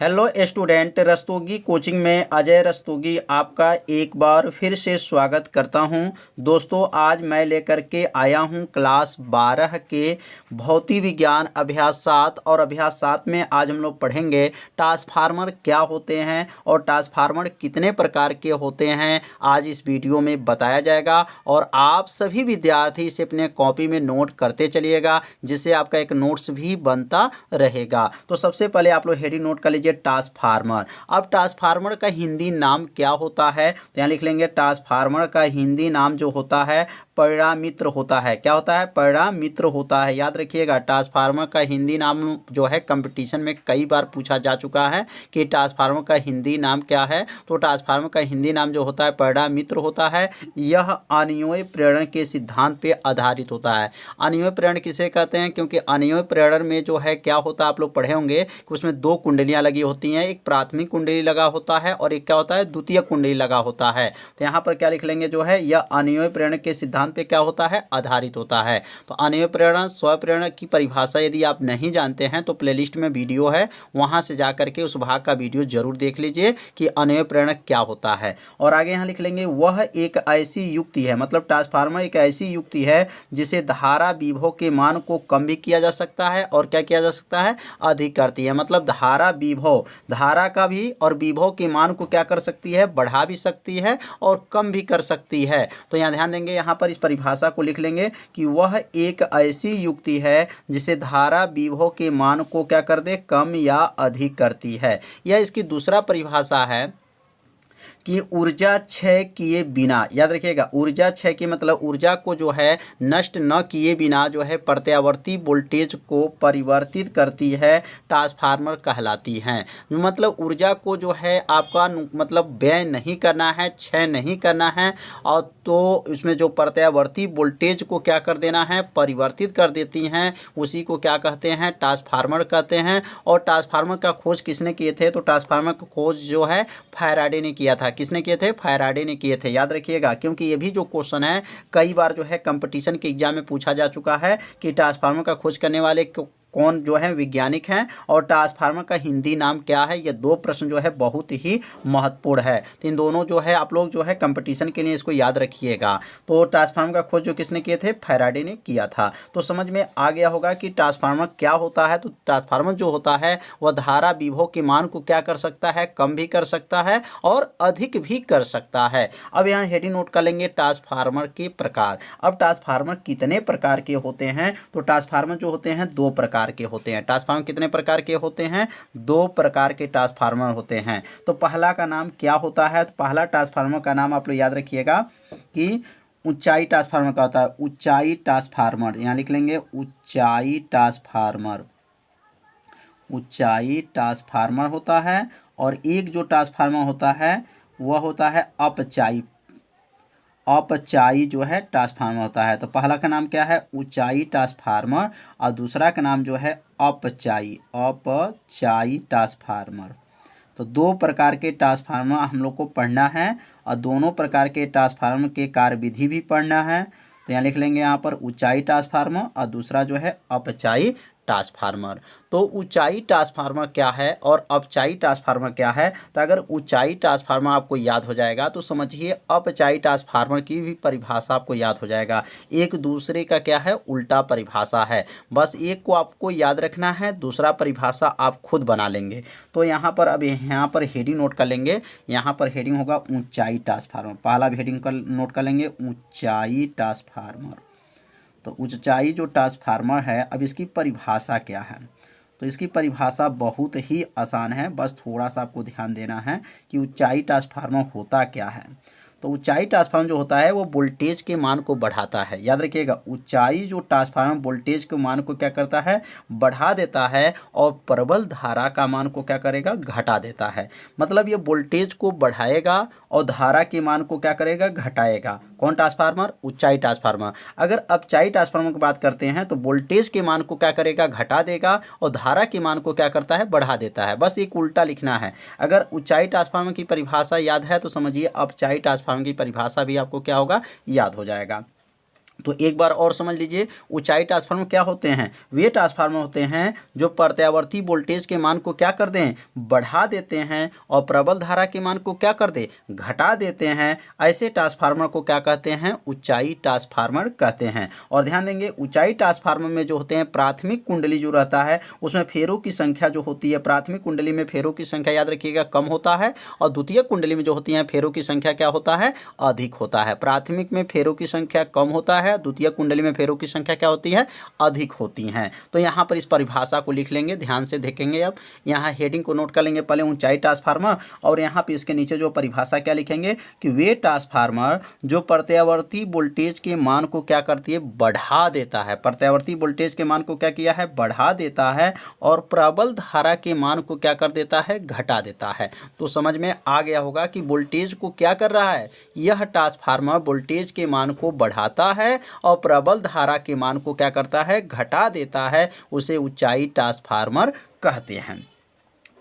Hello student, Rastogi coaching में अजय रस्तोगी आपका एक बार फिर से स्वागत करता हूं। दोस्तों, आज मैं लेकर के आया हूं क्लास 12 के भौतिक विज्ञान अभ्यास 7 और अभ्यास 7 में आज हम लोग पढ़ेंगे ट्रांसफार्मर क्या होते हैं और ट्रांसफार्मर कितने प्रकार के होते हैं। आज इस वीडियो में बताया जाएगा और आप सभी विद्यार्थी इसे अपने कॉपी में नोट करते चलिएगा, जिससे आपका एक नोट्स भी बनता रहेगा। तो सबसे पहले आप लोग हेडिंग नोट कर लीजिए, ट्रांसफार्मर। अब ट्रांसफार्मर का हिंदी नाम क्या होता है, तो यहाँ लिख लेंगे ट्रांसफार्मर का हिंदी नाम जो होता है परिणामित्र होता है। क्या होता है? परिणामित्र होता है। याद रखिएगा, ट्रांसफार्मर का हिंदी नाम जो है कंपटीशन में कई बार पूछा जा चुका है कि ट्रांसफार्मर का हिंदी नाम क्या है। तो ट्रांसफार्मर का हिंदी नाम जो होता है परिणामित्र होता है। यह अनियोय प्रेरण के सिद्धांत पे आधारित होता है। अनियोय प्रेरण किसे कहते हैं? क्योंकि अनियोय प्रेरण में जो है क्या होता है, आप लोग पढ़े होंगे कि उसमें दो कुंडलियां लगी होती हैं। एक प्राथमिक कुंडली लगा होता है और एक क्या होता है, द्वितीय कुंडली लगा होता है। तो यहाँ पर क्या लिख लेंगे, जो है यह अनियोय प्रेरण के सिद्धांत पे क्या होता है, आधारित होता है। तो अनियोय प्रेरण स्वप्रेरण की परिभाषा यदि आप नहीं जानते हैं तो प्लेलिस्ट में वीडियो है, वहां से जाकर के उस भाग का वीडियो जरूर देख लीजिए कि अनियोय प्रेरण क्या होता है। और आगे यहाँ लिख लेंगे, वह एक ऐसी युक्ति है, मतलब ट्रांसफार्मर एक ऐसी युक्ति है जिसे धारा विभव के मान को कम भी किया जा सकता है और क्या किया जा सकता है, अधिक करती है। मतलब धारा विभव, धारा का भी और विभव के मान को क्या कर सकती है, बढ़ा भी सकती है और कम भी कर सकती है। तो यहाँ ध्यान देंगे, यहाँ पर इस परिभाषा को लिख लेंगे कि वह एक ऐसी युक्ति है जिसे धारा विभव के मान को क्या कर दे, कम या अधिक करती है। यह इसकी दूसरा परिभाषा है कि ऊर्जा क्षय किए बिना, याद रखिएगा, ऊर्जा क्षय की मतलब ऊर्जा को जो है नष्ट न किए बिना जो है प्रत्यावर्ती वोल्टेज को परिवर्तित करती है, ट्रांसफार्मर कहलाती हैं। मतलब ऊर्जा को जो है आपका मतलब व्यय नहीं करना है, क्षय नहीं करना है, और तो इसमें जो प्रत्यावर्ती वोल्टेज को क्या कर देना है, परिवर्तित कर देती हैं, उसी को क्या कहते हैं, ट्रांसफार्मर कहते हैं। और ट्रांसफार्मर का खोज किसने किए थे? तो ट्रांसफार्मर का खोज जो है फैराडे ने किया था। किसने किए थे? फैराडे ने किए थे। याद रखिएगा, क्योंकि ये भी जो क्वेश्चन है कई बार जो है कंपटीशन के एग्जाम में पूछा जा चुका है कि ट्रांसफार्मर का खोज करने वाले कौन जो है वैज्ञानिक हैं और ट्रांसफार्मर का हिंदी नाम क्या है। ये दो प्रश्न जो है बहुत ही महत्वपूर्ण है। तो इन दोनों जो है आप लोग जो है कंपटीशन के लिए इसको याद रखिएगा। तो ट्रांसफार्मर का खोज जो किसने किए थे? फैराडे ने किया था। तो समझ में आ गया होगा कि ट्रांसफार्मर क्या होता है। तो ट्रांसफार्मर जो होता है वह धारा विभव के मान को क्या कर सकता है, कम भी कर सकता है और अधिक भी कर सकता है। अब यहाँ हेडिंग नोट कर लेंगे, ट्रांसफार्मर के प्रकार। अब ट्रांसफार्मर कितने प्रकार के होते हैं? तो ट्रांसफार्मर जो होते हैं दो प्रकार के होते हैं। ट्रांसफार्मर कितने प्रकार के होते हैं? दो प्रकार के ट्रांसफार्मर होते हैं। तो पहला का नाम क्या होता है? तो पहला ट्रांसफार्मर का नाम आप लोग याद रखिएगा कि ऊंचाई ट्रांसफार्मर का होता है। ऊंचाई ट्रांसफार्मर, यहां लिख लेंगे ऊंचाई ट्रांसफार्मर। ऊंचाई ट्रांसफार्मर होता है। और एक जो ट्रांसफार्मर होता है वह होता है अपचाई। अपचाई जो है ट्रांसफार्मर होता है। तो पहला का नाम क्या है? ऊंचाई ट्रांसफार्मर और दूसरा का नाम जो है अपचाई। अपचाई ट्रांसफार्मर। तो दो प्रकार के ट्रांसफार्मर हम लोग को पढ़ना है और दोनों प्रकार के ट्रांसफार्मर के कार्यविधि भी पढ़ना है। तो यहाँ लिख लेंगे यहाँ पर ऊंचाई ट्रांसफार्मर और दूसरा जो है अपचाई ट्रांसफार्मर। तो ऊंचाई ट्रांसफार्मर क्या है और अपचाई ट्रांसफार्मर क्या है? तो अगर ऊंचाई ट्रांसफार्मर आपको याद हो जाएगा तो समझिए अपचाई ट्रांसफार्मर की भी परिभाषा आपको याद हो जाएगा। एक दूसरे का क्या है, उल्टा परिभाषा है। बस एक को आपको याद रखना है, दूसरा परिभाषा आप खुद बना लेंगे। तो यहाँ पर अब यहाँ पर हेडिंग नोट कर लेंगे। यहाँ पर हेडिंग होगा ऊंचाई ट्रांसफार्मर। पहला हेडिंग का नोट कर लेंगे ऊंचाई ट्रांसफार्मर। तो ऊंचाई जो ट्रांसफार्मर है, अब इसकी परिभाषा क्या है? तो इसकी परिभाषा बहुत ही आसान है, बस थोड़ा सा आपको ध्यान देना है कि ऊंचाई ट्रांसफार्मर होता क्या है। तो ऊंचाई ट्रांसफार्मर जो होता है वो वोल्टेज के मान को बढ़ाता है। याद रखिएगा, ऊंचाई जो ट्रांसफार्मर वोल्टेज के मान को क्या करता है, बढ़ा देता है और प्रबल धारा का मान को क्या करेगा, घटा देता है। मतलब ये वोल्टेज को बढ़ाएगा और धारा के मान को क्या करेगा, घटाएगा। कौन ट्रांसफार्मर? ऊंचाई ट्रांसफार्मर। अगर अपचाई ट्रांसफार्मर की बात करते हैं तो वोल्टेज के मान को क्या करेगा, घटा देगा और धारा के मान को क्या करता है, बढ़ा देता है। बस एक उल्टा लिखना है। अगर ऊंचाई ट्रांसफार्मर की परिभाषा याद है तो समझिए अपचाई ट्रांसफार्मर की परिभाषा भी आपको क्या होगा, याद हो जाएगा। तो एक बार और समझ लीजिए, ऊंचाई ट्रांसफार्मर क्या होते हैं? वे ट्रांसफार्मर होते हैं जो प्रत्यावर्ती वोल्टेज के मान को क्या कर दें, बढ़ा देते हैं, और प्रबल धारा के मान को क्या कर दे, घटा देते हैं। ऐसे ट्रांसफार्मर को क्या कहते हैं? ऊंचाई ट्रांसफार्मर कहते हैं। और ध्यान देंगे, ऊंचाई ट्रांसफार्मर में जो होते हैं प्राथमिक कुंडली जो रहता है उसमें फेरों की संख्या जो होती है, प्राथमिक कुंडली में फेरों की संख्या याद रखिएगा कम होता है, और द्वितीय कुंडली में जो होती है फेरों की संख्या क्या होता है, अधिक होता है। प्राथमिक में फेरों की संख्या कम होता है, द्वितीय कुंडली में फेरों की संख्या क्या होती है, अधिक होती हैं। तो यहाँ पर इस परिभाषा को लिख लेंगे, ध्यान से देखेंगे। अब यहाँ हेडिंग को नोट कर लेंगे पहले, ऊंचाई ट्रांसफार्मर, और यहाँ पे इसके नीचे जो परिभाषा क्या लिखेंगे कि वे ट्रांसफार्मर जो प्रत्यावर्ती वोल्टेज के मान को क्या करती है, बढ़ा देता है। प्रत्यावर्ती वोल्टेज के मान को क्या किया है, बढ़ा देता है, और प्रबल धारा के मान को क्या कर देता है, घटा देता है। तो समझ में आ गया होगा कि वोल्टेज को क्या कर रहा है, यह ट्रांसफार्मर वोल्टेज के मान को बढ़ाता है और प्रबल धारा के मान को क्या करता है, घटा देता है। उसे ऊंचाई ट्रांसफार्मर कहते हैं।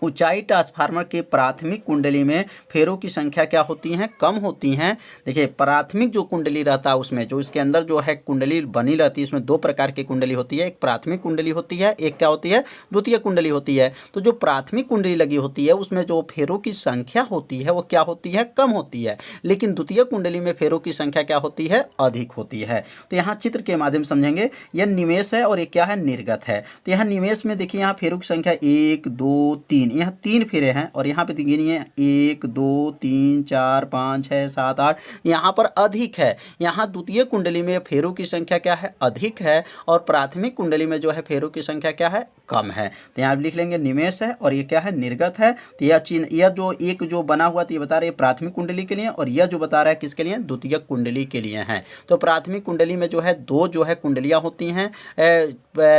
ऊंचाई ट्रांसफार्मर के प्राथमिक कुंडली में फेरों की संख्या क्या होती हैं, कम होती हैं। देखिए, प्राथमिक जो कुंडली रहता है उसमें जो इसके अंदर जो है कुंडली बनी रहती है, इसमें दो प्रकार की कुंडली होती है, एक प्राथमिक कुंडली होती है, एक क्या होती है, द्वितीय कुंडली होती है। तो जो प्राथमिक कुंडली लगी होती है उसमें जो फेरों की संख्या होती है वो क्या होती है, कम होती है, लेकिन द्वितीय कुंडली में फेरों की संख्या क्या होती है, अधिक होती है। तो यहाँ चित्र के माध्यम समझेंगे, यह निवेश है और ये क्या है, निर्गत है। तो यहाँ निवेश में देखिए, यहाँ फेरों की संख्या 1 2 3, यहाँ 3 फेरे हैं, और यहाँ पे गिनिए 1 2 3 4 5 6 7 8, यहाँ पर अधिक है। यहाँ द्वितीय कुंडली में फेरों की संख्या क्या है, अधिक है, और प्राथमिक कुंडली में जो है फेरों की संख्या क्या है, कम है। तो यहाँ लिख लेंगे निवेश है और ये क्या है, निर्गत है। तो यह चिन्ह, यह जो एक जो बना हुआ था ये बता रहे हैं प्राथमिक कुंडली के लिए, और यह जो बता रहा है किसके लिए, द्वितीय कुंडली के लिए है। तो प्राथमिक कुंडली में जो है दो जो है कुंडलियाँ होती हैं।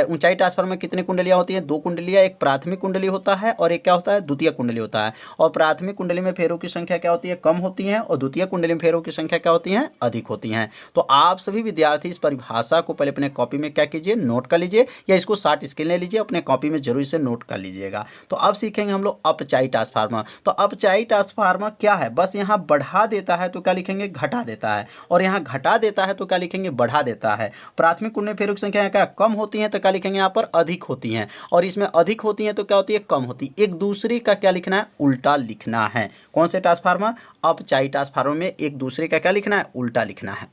ऊंचाई ट्रांसफार्मर में कितनी कुंडलियाँ होती हैं, दो कुंडलियाँ, एक प्राथमिक कुंडली होता है और एक क्या होता है, द्वितीय कुंडली होता है। और प्राथमिक कुंडली में फेरों की संख्या क्या होती है, कम होती है, और द्वितीय कुंडली में फेरों की संख्या क्या होती है, अधिक होती हैं। तो आप सभी विद्यार्थी इस परिभाषा को पहले अपने कॉपी में क्या कीजिए, नोट कर लीजिए, या इसको शॉर्ट स्क्रीन ले लीजिए, अपने कॉपी में जरूर से नोट कर लीजिएगा। तो अब सीखेंगे हम लोग अपचाई ट्रांसफार्मर। तो अपचाई ट्रांसफार्मर क्या है, बस यहाँ बढ़ा देता है तो क्या लिखेंगे, घटा देता है, और यहाँ घटा देता है तो क्या लिखेंगे, बढ़ा देता है। प्राथमिक कुंडली में फेरों की संख्या क्या कम होती है तो क्या लिखेंगे, यहाँ पर अधिक होती हैं, और इसमें अधिक होती हैं तो क्या होती है, कम होती है। एक दूसरे का क्या लिखना है, उल्टा लिखना है। कौन से ट्रांसफार्मर, अपचाई ट्रांसफार्मर में एक दूसरे का क्या लिखना है, उल्टा लिखना है।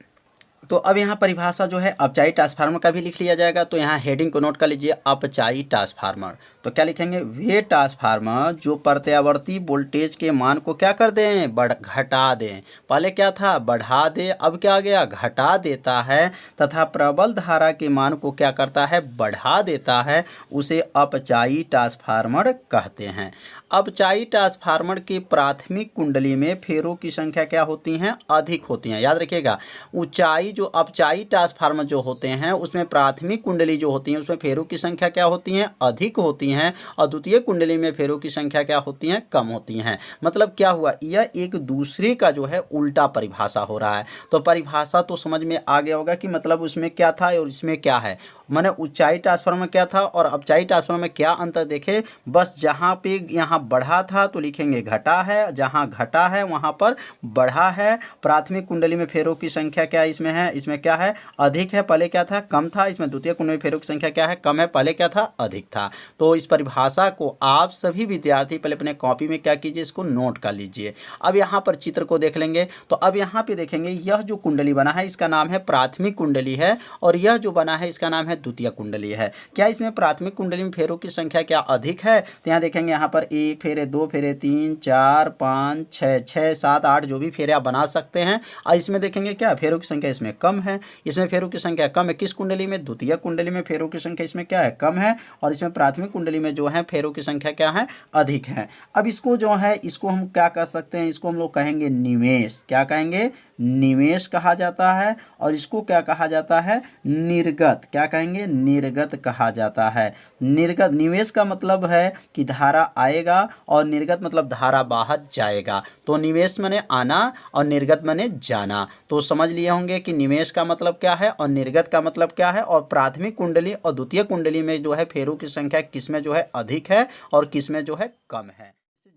तो अब यहाँ परिभाषा जो है अपचाई ट्रांसफार्मर का भी लिख लिया जाएगा। तो यहाँ हेडिंग को नोट कर लीजिए, अपचाई ट्रांसफार्मर। तो क्या लिखेंगे, वे ट्रांसफार्मर जो प्रत्यावर्ती वोल्टेज के मान को क्या कर दें, घटा दें। पहले क्या था, बढ़ा दे, अब क्या आ गया, घटा देता है, तथा प्रबल धारा के मान को क्या करता है, बढ़ा देता है। उसे अपचाई ट्रांसफार्मर कहते हैं। अपचाई ट्रांसफार्मर की प्राथमिक कुंडली में फेरों की संख्या क्या होती हैं, अधिक होती हैं। याद रखिएगा, ऊंचाई जो अपचाई ट्रांसफार्मर जो होते हैं उसमें प्राथमिक कुंडली जो होती है उसमें फेरों की संख्या क्या होती हैं, अधिक होती हैं, और द्वितीय कुंडली में फेरों की संख्या क्या होती हैं, कम होती हैं। मतलब क्या हुआ, यह एक दूसरे का जो है उल्टा परिभाषा हो रहा है। तो परिभाषा तो समझ में आ गया होगा कि मतलब उसमें क्या था और इसमें क्या है। मैंने ऊंचाई ट्रांसफार्मर में क्या था और अपचाई ट्रांसफार्मर में क्या अंतर देखे। बस जहाँ पे यहाँ बढ़ा था तो लिखेंगे घटा है, जहाँ घटा है वहाँ पर बढ़ा है। प्राथमिक कुंडली में फेरों की संख्या क्या इसमें है, इसमें क्या है, अधिक है, पहले क्या था, कम था। इसमें द्वितीय कुंडली में फेरों की संख्या क्या है, कम है, पहले क्या था, अधिक था। तो इस परिभाषा को आप सभी विद्यार्थी पहले अपने कॉपी में क्या कीजिए, इसको नोट कर लीजिए। अब यहाँ पर चित्र को देख लेंगे। तो अब यहाँ पे देखेंगे, यह जो कुंडली बना है इसका नाम है प्राथमिक कुंडली है, और यह जो बना है इसका नाम है द्वितीय कुंडली है। क्या इसमें प्राथमिक कुंडली में फेरों की संख्या क्या अधिक है, तो यहाँ देखेंगे यहाँ पर 1 फेरे 2 फेरे 3 4 5 6 7 8 जो भी फेरे आप बना सकते हैं। और इसमें देखेंगे क्या फेरों की संख्या इसमें कम है, इसमें फेरों की संख्या कम है। किस कुंडली में, द्वितीय कुंडली में फेरों की संख्या इसमें क्या है, कम है, और इसमें प्राथमिक कुंडली में जो है फेरों की संख्या क्या है, अधिक है। अब इसको जो है इसको हम क्या कर सकते हैं, इसको हम लोग कहेंगे निवेश। क्या कहेंगे, निवेश कहा जाता है। और इसको क्या कहा जाता है, निर्गत। क्या कहेंगे, निर्गत कहा जाता है। निर्गत, निवेश का मतलब है कि धारा आएगा और निर्गत मतलब धारा बाहर जाएगा। तो निवेश माने आना और निर्गत माने जाना। तो समझ लिए होंगे कि निवेश का मतलब क्या है और निर्गत का मतलब क्या है, और प्राथमिक कुंडली और द्वितीय कुंडली में जो है फेरों की संख्या किसमें जो है अधिक है और किसमें जो है कम है।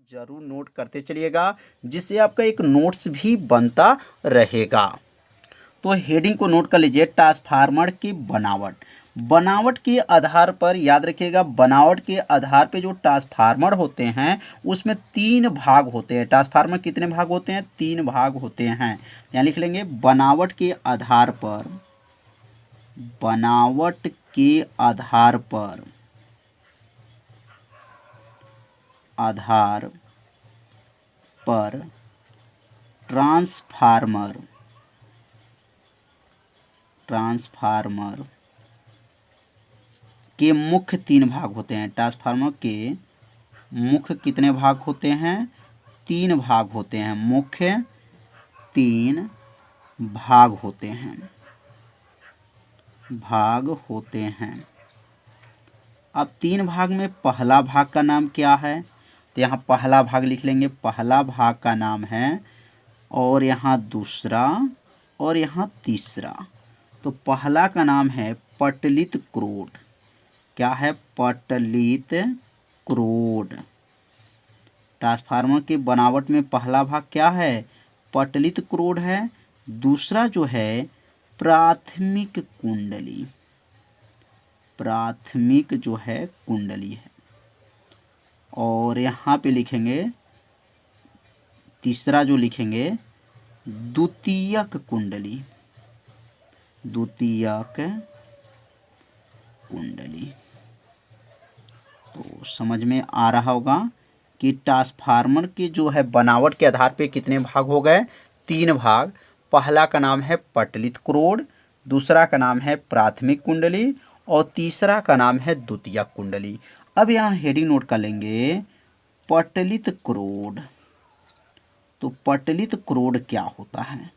जरूर नोट करते चलिएगा, जिससे आपका एक नोट्स भी बनता रहेगा। तो हेडिंग को नोट कर लीजिए, ट्रांसफार्मर की बनावट। बनावट के आधार पर याद रखिएगा, बनावट के आधार पे जो ट्रांसफार्मर होते हैं उसमें 3 भाग होते हैं। ट्रांसफार्मर कितने भाग होते हैं? 3 भाग होते हैं। यहाँ लिख लेंगे बनावट के आधार पर, बनावट के आधार पर, ट्रांसफार्मर के मुख्य 3 भाग होते हैं। ट्रांसफार्मर के मुख्य कितने भाग होते हैं? 3 भाग होते हैं। मुख्य 3 भाग होते हैं, अब 3 भाग में पहला भाग का नाम क्या है? तो यहाँ पहला भाग लिख लेंगे, पहला भाग का नाम है, और यहाँ दूसरा, और यहाँ तीसरा। तो पहला का नाम है पटलित क्रोड। क्या है? पटलित क्रोड। ट्रांसफार्मर की बनावट में पहला भाग क्या है? पटलित क्रोड है। दूसरा जो है प्राथमिक कुंडली, प्राथमिक जो है कुंडली है। और यहाँ पे लिखेंगे, तीसरा जो लिखेंगे द्वितीयक कुंडली, द्वितीयक कुंडली। तो समझ में आ रहा होगा कि ट्रांसफार्मर की जो है बनावट के आधार पे कितने भाग हो गए? 3 भाग। पहला का नाम है पटलित क्रोड, दूसरा का नाम है प्राथमिक कुंडली, और तीसरा का नाम है द्वितीयक कुंडली। अब यहाँ हेडिंग नोट कर लेंगे, पटलित क्रोड। तो पटलित क्रोड क्या होता है?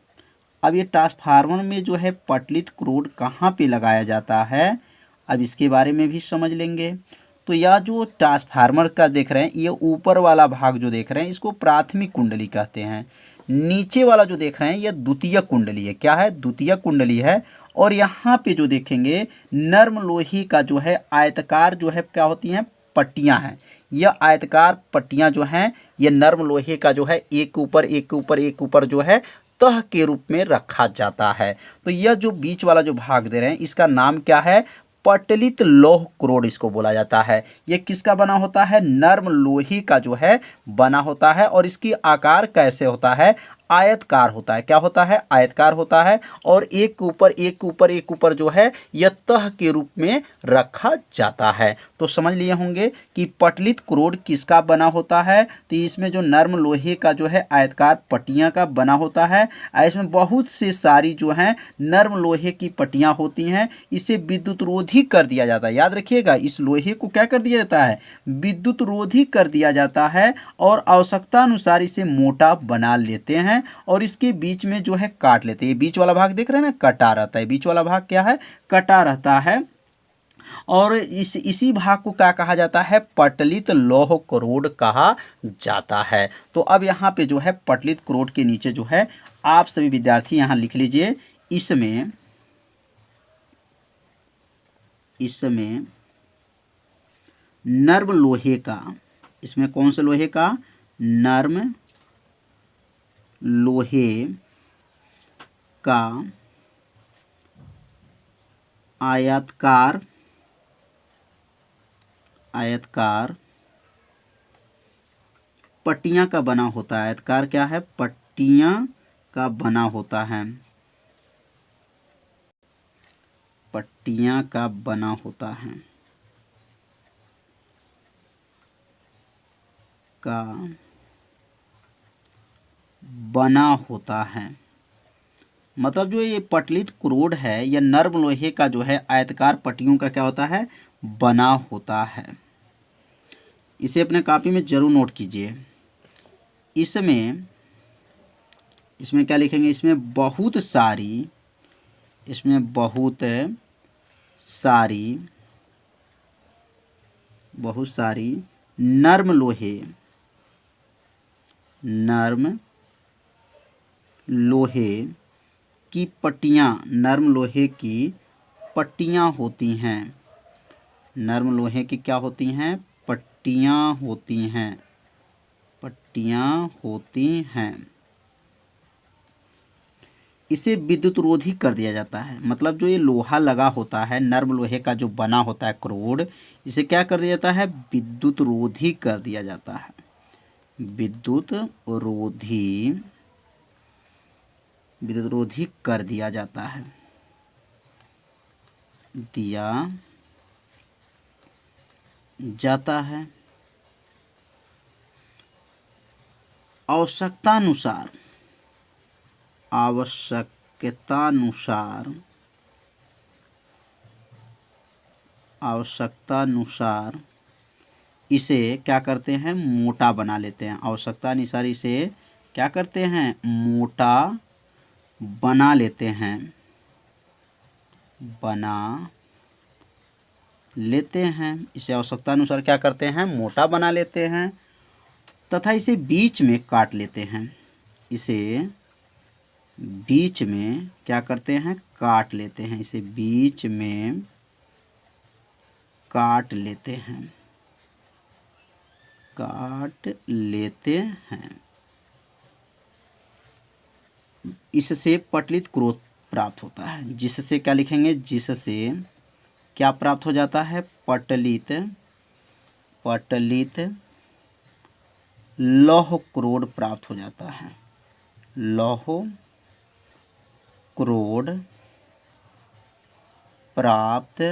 अब ये ट्रांसफार्मर में जो है पटलित क्रोड कहाँ पे लगाया जाता है, अब इसके बारे में भी समझ लेंगे। तो यह जो ट्रांसफार्मर का देख रहे हैं, ये ऊपर वाला भाग जो देख रहे हैं इसको प्राथमिक कुंडली कहते हैं। नीचे वाला जो देख रहे हैं ये द्वितीयक कुंडली है। क्या है? द्वितीयक कुंडली है। और यहाँ पे जो देखेंगे नर्म लोहे का जो है आयताकार जो है क्या होती हैं? पट्टियाँ हैं। यह आयताकार पट्टियाँ जो हैं ये नर्म लोहे का जो है एक ऊपर एक ऊपर एक ऊपर जो है तह के रूप में रखा जाता है। तो यह जो बीच वाला जो भाग दे रहे हैं इसका नाम क्या है? पटलित लौह क्रोड इसको बोला जाता है। ये किसका बना होता है? नर्म लोहे का जो है बना होता है। और इसकी आकार कैसे होता है? आयतकार होता है। क्या होता है? आयतकार होता है। और एक ऊपर एक ऊपर एक ऊपर जो है यह तह के रूप में रखा जाता है। तो समझ लिए होंगे कि पटलित क्रोड किसका बना होता है? तो इसमें जो नर्म लोहे का जो है आयतकार पट्टियां का बना होता है। इसमें बहुत से सारी जो है नर्म लोहे की पट्टियां होती हैं। इसे विद्युत रोधी कर दिया जाता है। याद रखिएगा, इस लोहे को क्या कर दिया जाता है? विद्युत रोधी कर दिया जाता है। और आवश्यकता अनुसार इसे मोटा बना लेते हैं और इसके बीच में जो है काट लेते हैं। बीच वाला भाग देख रहे हैं ना, कटा रहता है। बीच वाला भाग क्या है? कटा रहता है। और इसी भाग को क्या कहा जाता है? पटलित लौह क्रोड कहा जाता है। तो अब यहाँ पे जो है पटलित क्रोड के नीचे जो है आप सभी विद्यार्थी यहाँ लिख लीजिए, इसमें नर्म लोहे का, इसमें कौन से लोहे का? नर्म लोहे का आयताकार पट्टियां का बना होता है। आयताकार क्या है? पट्टियां का बना होता है। पट्टियां का बना होता है का बना होता है। मतलब जो ये पटलित क्रोड है यह नर्म लोहे का जो है आयताकार पट्टियों का क्या होता है? बना होता है। इसे अपने कॉपी में जरूर नोट कीजिए। इसमें क्या लिखेंगे? इसमें बहुत सारी नर्म लोहे की पट्टियाँ, नर्म लोहे की पट्टियाँ होती हैं। नर्म लोहे की क्या होती हैं? पट्टियाँ होती हैं। इसे विद्युत रोधी कर दिया जाता है। मतलब जो ये लोहा लगा होता है, नर्म लोहे का जो बना होता है क्रोड, इसे क्या कर दिया जाता है? विद्युत रोधी कर दिया जाता है। विद्युत रोधी, विद्युत रोधी कर दिया जाता है, दिया जाता है। आवश्यकतानुसार, आवश्यकतानुसार, आवश्यकतानुसार इसे क्या करते हैं? मोटा बना लेते हैं। आवश्यकतानुसार इसे क्या करते हैं? मोटा बना लेते हैं, बना लेते हैं। इसे आवश्यकतानुसार क्या करते हैं? मोटा बना लेते हैं तथा इसे बीच में काट लेते हैं। इसे बीच में क्या करते हैं? काट लेते हैं। इसे बीच में काट लेते हैं, काट लेते हैं। इससे पटलित क्रोध प्राप्त होता है। जिससे क्या लिखेंगे? जिससे क्या प्राप्त हो जाता है? पटलित, पटलित लौह क्रोड प्राप्त हो जाता है। लौह क्रोड प्राप्त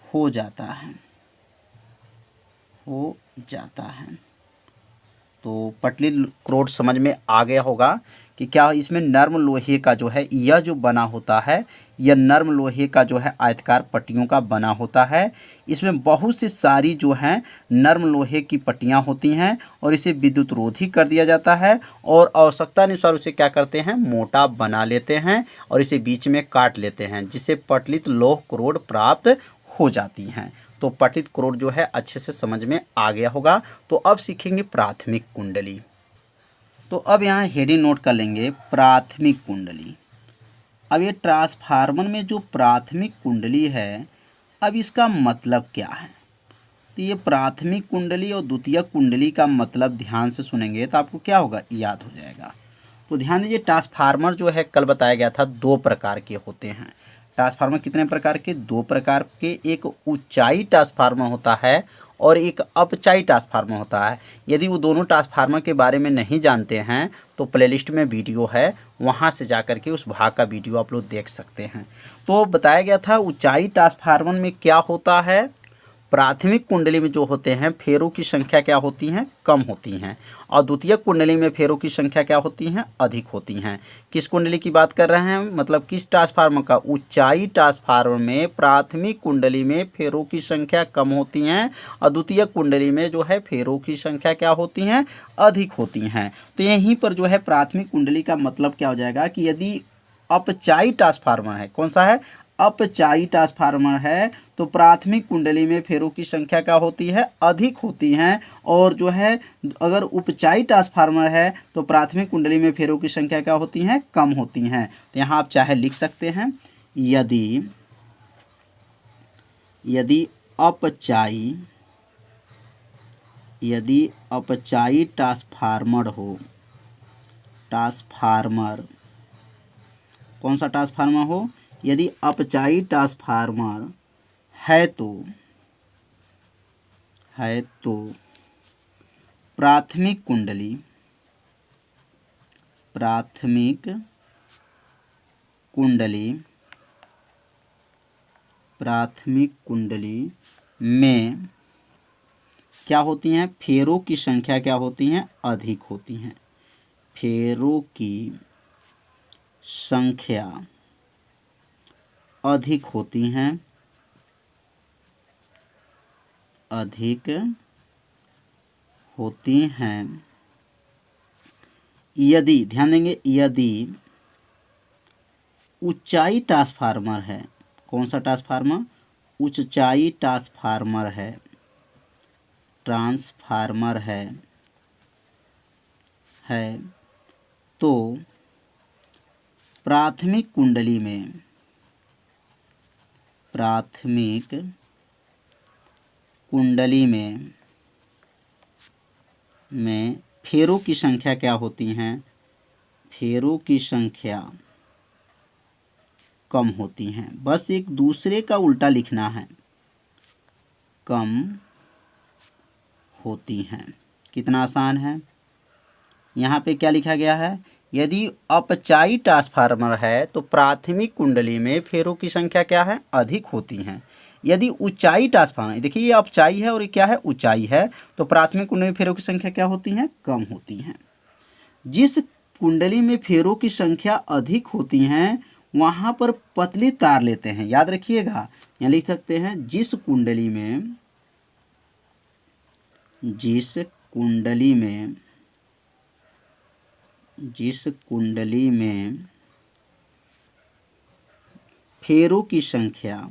हो जाता है, हो जाता है। तो पटलित क्रोड समझ में आ गया होगा कि क्या इसमें नर्म लोहे का जो है, यह जो बना होता है, यह नर्म लोहे का जो है आयताकार पट्टियों का बना होता है। इसमें बहुत सी सारी जो हैं नर्म लोहे की पट्टियां होती हैं और इसे विद्युत रोधी कर दिया जाता है और आवश्यकतानुसार उसे क्या करते हैं? मोटा बना लेते हैं और इसे बीच में काट लेते हैं, जिससे पटलित लौह क्रोड प्राप्त हो जाती हैं। तो पटलित क्रोड जो है अच्छे से समझ में आ गया होगा। तो अब सीखेंगे प्राथमिक कुंडली। तो अब यहाँ हेडिंग नोट कर लेंगे, प्राथमिक कुंडली। अब ये ट्रांसफार्मर में जो प्राथमिक कुंडली है, अब इसका मतलब क्या है? तो ये प्राथमिक कुंडली और द्वितीयक कुंडली का मतलब ध्यान से सुनेंगे तो आपको क्या होगा? याद हो जाएगा। तो ध्यान दीजिए, ट्रांसफार्मर जो है कल बताया गया था 2 प्रकार के होते हैं। ट्रांसफार्मर कितने प्रकार के? 2 प्रकार के। एक ऊंचाई ट्रांसफार्मर होता है और एक अपचाई ट्रांसफार्मर होता है। यदि वो दोनों ट्रांसफार्मर के बारे में नहीं जानते हैं तो प्लेलिस्ट में वीडियो है, वहाँ से जाकर के उस भाग का वीडियो आप लोग देख सकते हैं। तो बताया गया था ऊंचाई ट्रांसफार्मर में क्या होता है? प्राथमिक कुंडली में जो होते हैं फेरों की संख्या क्या होती हैं? कम होती हैं। और द्वितीयक कुंडली में फेरों की संख्या क्या होती हैं? अधिक होती हैं। किस कुंडली की बात कर रहे हैं? मतलब किस ट्रांसफार्मर का? ऊंचाई ट्रांसफार्मर में प्राथमिक कुंडली में फेरों की संख्या कम होती हैं और द्वितीयक कुंडली में जो है फेरों की संख्या क्या होती हैं? अधिक होती हैं। तो यहीं पर जो है प्राथमिक कुंडली का मतलब क्या हो जाएगा कि यदि अपचाई ट्रांसफार्मर है, कौन सा है? अपचाई ट्रांसफार्मर है, तो प्राथमिक कुंडली में फेरों की संख्या क्या होती है? अधिक होती हैं। और जो है अगर उपचाई ट्रांसफार्मर है तो प्राथमिक कुंडली में फेरों की संख्या क्या होती हैं? कम होती हैं। तो यहाँ आप चाहे लिख सकते हैं, यदि यदि अपचाई, यदि अपचाई ट्रांसफार्मर हो, ट्रांसफार्मर कौन सा ट्रांसफार्मर हो? यदि अपचाई ट्रांसफार्मर है तो प्राथमिक कुंडली, प्राथमिक कुंडली, प्राथमिक कुंडली में क्या होती हैं? फेरों की संख्या क्या होती हैं? अधिक होती हैं। फेरों की संख्या अधिक होती हैं, अधिक होती हैं यदि, ध्यान देंगे, यदि ऊंचाई ट्रांसफार्मर है। कौन सा ट्रांसफार्मर? ऊंचाई ट्रांसफार्मर है, ट्रांसफार्मर है तो प्राथमिक कुंडली में, प्राथमिक कुंडली में फेरों की संख्या क्या होती हैं? फेरों की संख्या कम होती हैं। बस एक दूसरे का उल्टा लिखना है, कम होती हैं। कितना आसान है। यहाँ पे क्या लिखा गया है, यदि अपचायी ट्रांसफार्मर है तो प्राथमिक कुंडली में फेरों की संख्या क्या है, अधिक होती हैं। यदि ऊंचाई ट्रांसफार्मर, देखिए ये अपचाई है और ये क्या है, ऊंचाई है, तो प्राथमिक कुंडली में फेरों की संख्या क्या होती हैं, कम होती हैं। जिस कुंडली में फेरों की संख्या अधिक होती हैं वहाँ पर पतली तार लेते हैं। याद रखिएगा, यहाँ लिख सकते हैं जिस कुंडली में फेरों की संख्या,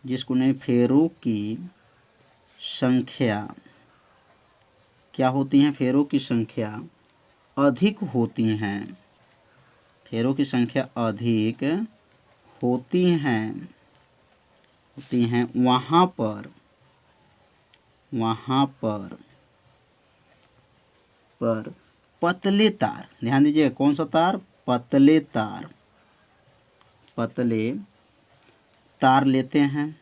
जिस कुंडली में फेरों की संख्या क्या होती हैं, फेरों की संख्या अधिक होती हैं, फेरों की संख्या अधिक होती हैं वहाँ पर पतले तार, ध्यान दीजिए कौन सा तार, पतले तार लेते हैं,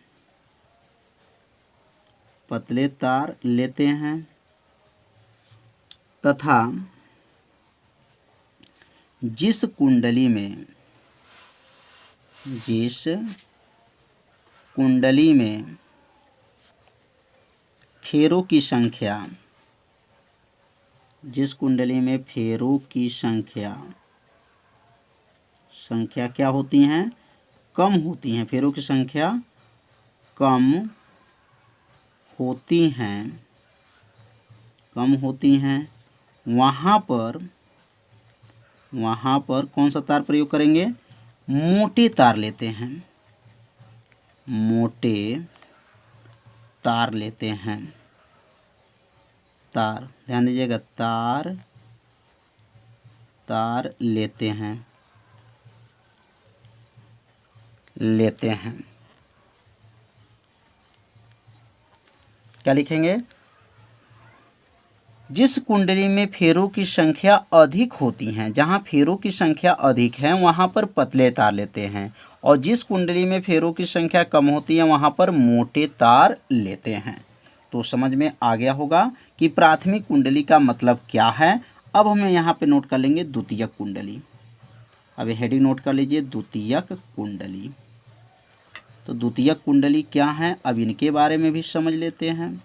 पतले तार लेते हैं तथा जिस कुंडली में फेरों की संख्या, जिस कुंडली में फेरों की संख्या क्या होती हैं, कम होती हैं, फेरों की संख्या कम होती हैं वहाँ पर कौन सा तार प्रयोग करेंगे, मोटे तार लेते हैं, मोटे तार लेते हैं, तार ध्यान दीजिएगा, तार लेते हैं। क्या लिखेंगे, जिस कुंडली में फेरों की संख्या अधिक होती हैं, जहाँ फेरों की संख्या अधिक है वहाँ पर पतले तार लेते हैं, और जिस कुंडली में फेरों की संख्या कम होती है वहाँ पर मोटे तार लेते हैं। तो समझ में आ गया होगा कि प्राथमिक कुंडली का मतलब क्या है। अब हमें यहाँ पे नोट कर लेंगे द्वितीयक कुंडली। अब हेडिंग नोट कर लीजिए, द्वितीयक कुंडली। तो द्वितीयक कुंडली क्या है, अब इनके बारे में भी समझ लेते हैं।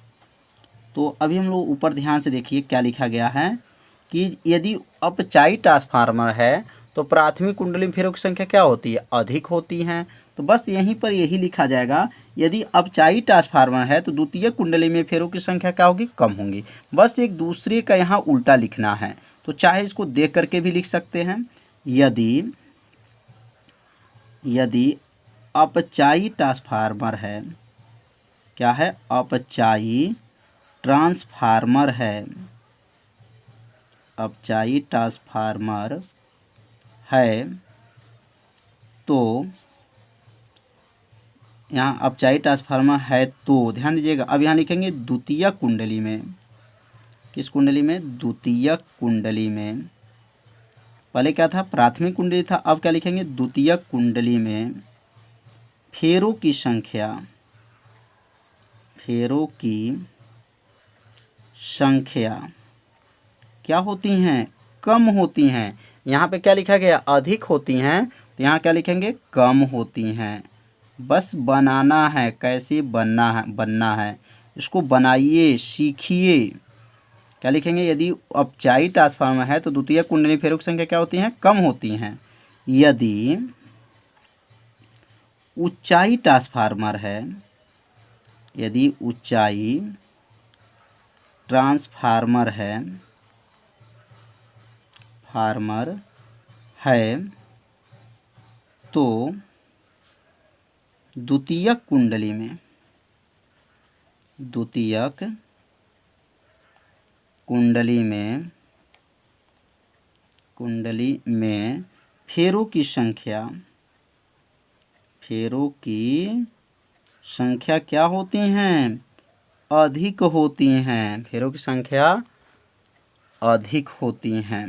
तो अभी हम लोग ऊपर ध्यान से देखिए क्या लिखा गया है कि यदि अपचायी ट्रांसफार्मर है तो प्राथमिक कुंडली में फेरों की संख्या क्या होती है, अधिक होती हैं। तो बस यहीं पर यही लिखा जाएगा, यदि अपचायी ट्रांसफार्मर है तो द्वितीयक कुंडली में फेरों की संख्या क्या होगी, कम होंगी। बस एक दूसरे का यहाँ उल्टा लिखना है। तो चाहे इसको देख करके भी लिख सकते हैं, यदि अपचायी ट्रांसफार्मर है, क्या है, अपचायी ट्रांसफार्मर है, अपचायी ट्रांसफार्मर है तो यहाँ अपचायी ट्रांसफार्मर है तो ध्यान दीजिएगा, अब यहाँ लिखेंगे द्वितीयक कुंडली में। किस कुंडली में, द्वितीयक कुंडली में। पहले क्या था, प्राथमिक कुंडली था, अब क्या लिखेंगे, द्वितीयक कुंडली में फेरों की संख्या क्या होती हैं, कम होती हैं। यहाँ पे क्या लिखा गया, अधिक होती हैं, तो यहाँ क्या लिखेंगे, कम होती हैं। बस बनाना है, कैसे बनना है इसको बनाइए, सीखिए। क्या लिखेंगे, यदि अपचायी ट्रांसफार्मर है तो द्वितीयक कुंडली फेरों की संख्या क्या होती हैं, कम होती हैं। यदि ऊंचाई ट्रांसफार्मर है, यदि ऊंचाई ट्रांसफार्मर है तो द्वितीयक कुंडली में फेरों की संख्या क्या होती हैं, अधिक होती हैं, फेरों की संख्या अधिक होती हैं।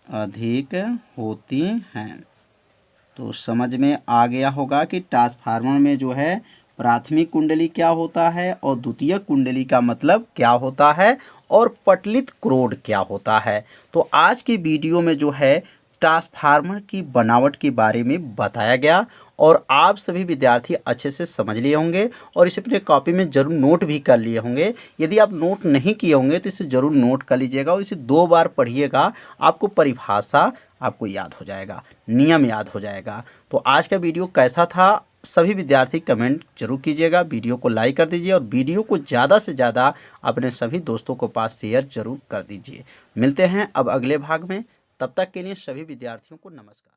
अधिक होती हैं। तो समझ में आ गया होगा कि ट्रांसफार्मर में जो है प्राथमिक कुंडली क्या होता है और द्वितीयक कुंडली का मतलब क्या होता है और पटलित क्रोड क्या होता है। तो आज की वीडियो में जो है ट्रांसफार्मर की बनावट के बारे में बताया गया और आप सभी विद्यार्थी अच्छे से समझ लिए होंगे और इसे अपने कॉपी में ज़रूर नोट भी कर लिए होंगे। यदि आप नोट नहीं किए होंगे तो इसे ज़रूर नोट कर लीजिएगा और इसे 2 बार पढ़िएगा, आपको परिभाषा आपको याद हो जाएगा, नियम याद हो जाएगा। तो आज का वीडियो कैसा था सभी विद्यार्थी कमेंट जरूर कीजिएगा, वीडियो को लाइक कर दीजिए और वीडियो को ज़्यादा से ज़्यादा अपने सभी दोस्तों को पास शेयर जरूर कर दीजिए। मिलते हैं अब अगले भाग में, तब तक के लिए सभी विद्यार्थियों को नमस्कार।